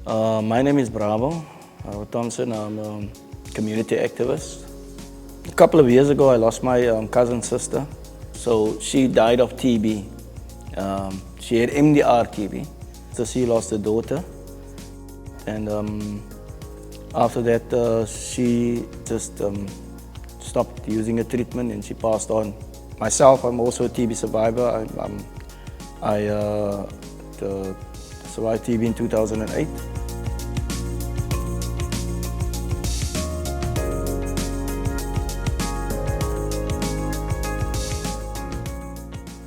My name is Bravo Thompson. I'm a community activist. A couple of years ago, I lost my cousin sister. So she died of TB. She had MDR TB. So she lost a daughter. And after that, she just stopped using her treatment and she passed on. Myself, I'm also a TB survivor. I survived TB in 2008.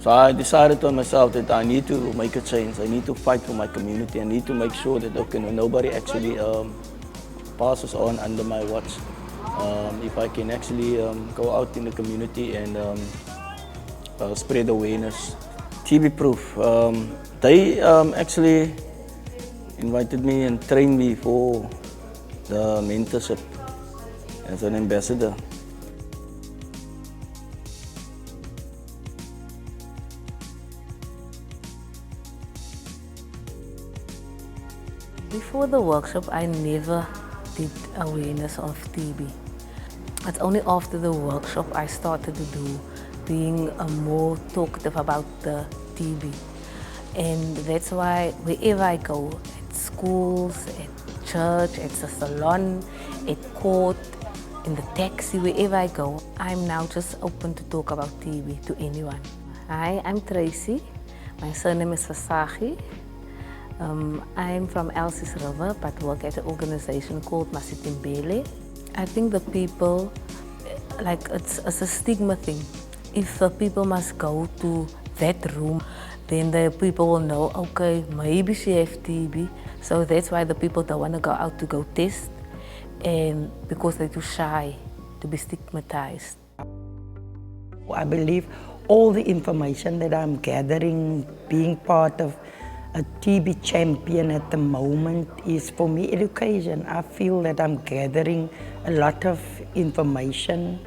So I decided on myself that I need to make a change. I need to fight for my community. I need to make sure that nobody actually passes on under my watch. If I can actually go out in the community and spread awareness. TB Proof, they actually invited me and trained me for the mentorship as an ambassador. Before the workshop, I never did awareness of TB. It's only after the workshop I started to being more talkative about the TB. And that's why wherever I go, at schools, at church, at the salon, at court, in the taxi, wherever I go, I'm now just open to talk about TB to anyone. Hi, I'm Tracy. My surname is Fasagi. I'm from Elsie's River, but work at an organization called Masitimbele. I think the people, like it's a stigma thing. If the people must go to that room, then the people will know, okay, maybe she has TB. So that's why the people don't want to go out to go test, and because they're too shy to be stigmatized. I believe all the information that I'm gathering, being part of a TB champion at the moment, is for me education. I feel that I'm gathering a lot of information,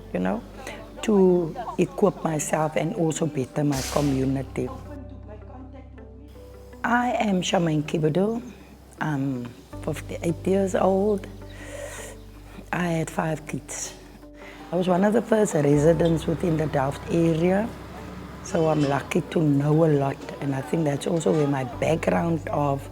to equip myself and also better my community. I am Shaman Kibudu. I'm 58 years old. I had 5 kids. I was one of the first residents within the Delft area. So I'm lucky to know a lot, and I think that's also where my background of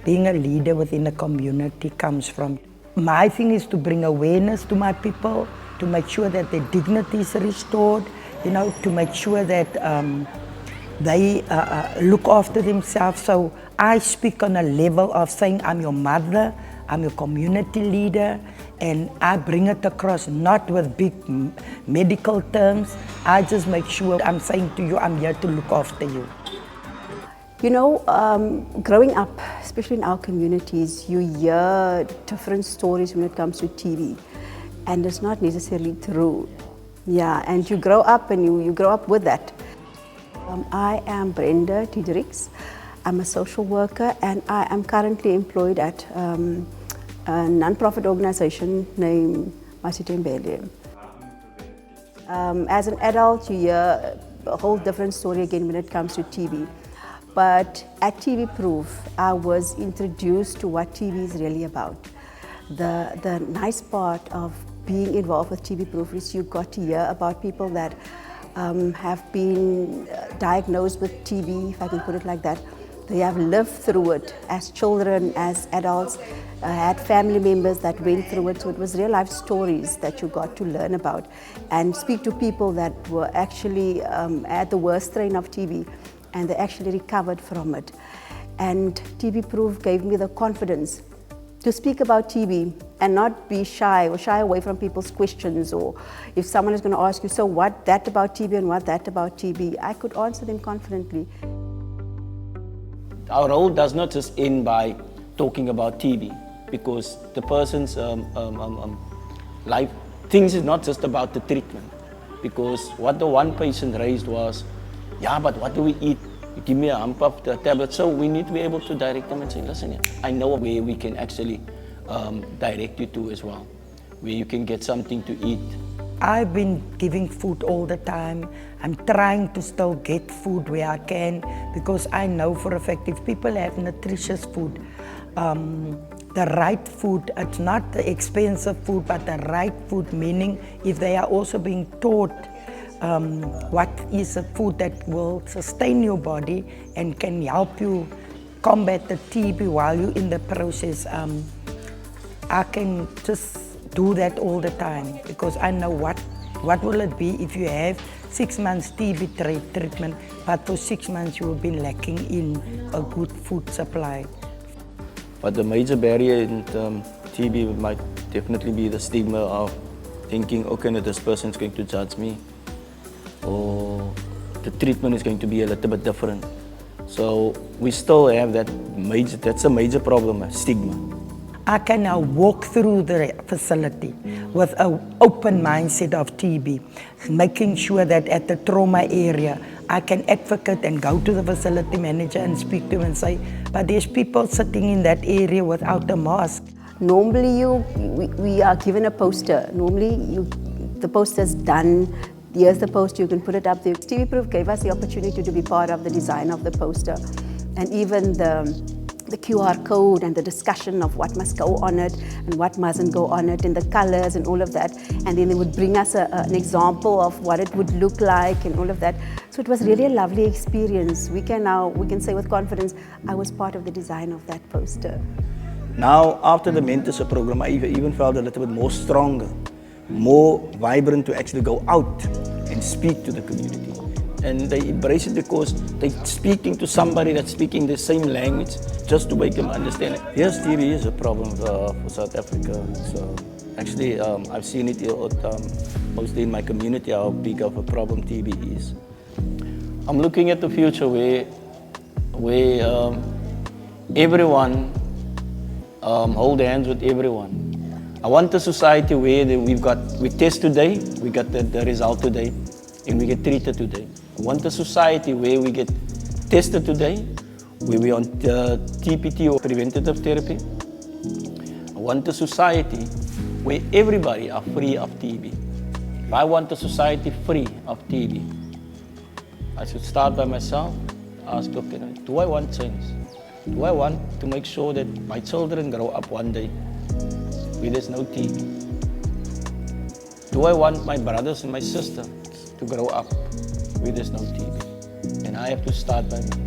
being a leader within the community comes from. My thing is to bring awareness to my people, to make sure that their dignity is restored, to make sure that they look after themselves. So I speak on a level of saying I'm your mother, I'm your community leader, and I bring it across not with big medical terms. I just make sure I'm saying to you, I'm here to look after you. Growing up, especially in our communities, you hear different stories when it comes to TB, and it's not necessarily true. Yeah, and you grow up and you grow up with that. I am Brenda Tidrix. I'm a social worker, and I am currently employed at a non-profit organization named Masitimbele. As an adult, you hear a whole different story again when it comes to TB. But at TB Proof, I was introduced to what TB is really about. The nice part of being involved with TB Proof is you got to hear about people that have been diagnosed with TB, if I can put it like that. They have lived through it as children, as adults, had family members that went through it. So it was real life stories that you got to learn about and speak to people that were actually at the worst strain of TB, and they actually recovered from it. And TB Proof gave me the confidence to speak about TB and not be shy or shy away from people's questions, or if someone is going to ask you, so what that about TB and what that about TB, I could answer them confidently. Our role does not just end by talking about TB, because the person's life, things is not just about the treatment. Because what the one patient raised was, yeah, but what do we eat? You give me a hump of the tablet. So we need to be able to direct them and say, listen, I know where we can actually direct you to as well, where you can get something to eat. I've been giving food all the time. I'm trying to still get food where I can, because I know for a fact if people have nutritious food, the right food. It's not the expensive food, but the right food, meaning if they are also being taught what is a food that will sustain your body and can help you combat the TB while you're in the process. I can just do that all the time because I know what will it be if you have 6 months TB treatment, but for 6 months you will be lacking in a good food supply. But the major barrier in TB might definitely be the stigma of thinking, okay, no, this person is going to judge me, or the treatment is going to be a little bit different. So we still have that's a major problem, stigma. I can now walk through the facility with an open mindset of TB, making sure that at the trauma area, I can advocate and go to the facility manager and speak to him and say, but there's people sitting in that area without a mask. Normally we are given a poster. Normally the poster's done. Here's the poster, you can put it up there. TB Proof gave us the opportunity to be part of the design of the poster, and even the QR code and the discussion of what must go on it and what mustn't go on it, and the colors and all of that. And then they would bring us an example of what it would look like and all of that. So it was really a lovely experience. We can say with confidence, I was part of the design of that poster. Now, after the mentorship program, I even felt a little bit more stronger, more vibrant to actually go out and speak to the community. And they embrace it because they're speaking to somebody that's speaking the same language, just to make them understand it. Yes, TB is a problem for South Africa. So actually, I've seen it mostly in my community, how big of a problem TB is. I'm looking at the future where everyone hold hands with everyone. I want a society where we test today, we got the result today, and we get treated today. I want a society where we get tested today, where we're on TPT or preventative therapy. I want a society where everybody are free of TB. If I want a society free of TB, I should start by myself, ask, okay, do I want change? Do I want to make sure that my children grow up one day where there's no TB? Do I want my brothers and my sisters to grow up where there's no TB? And I have to start by me.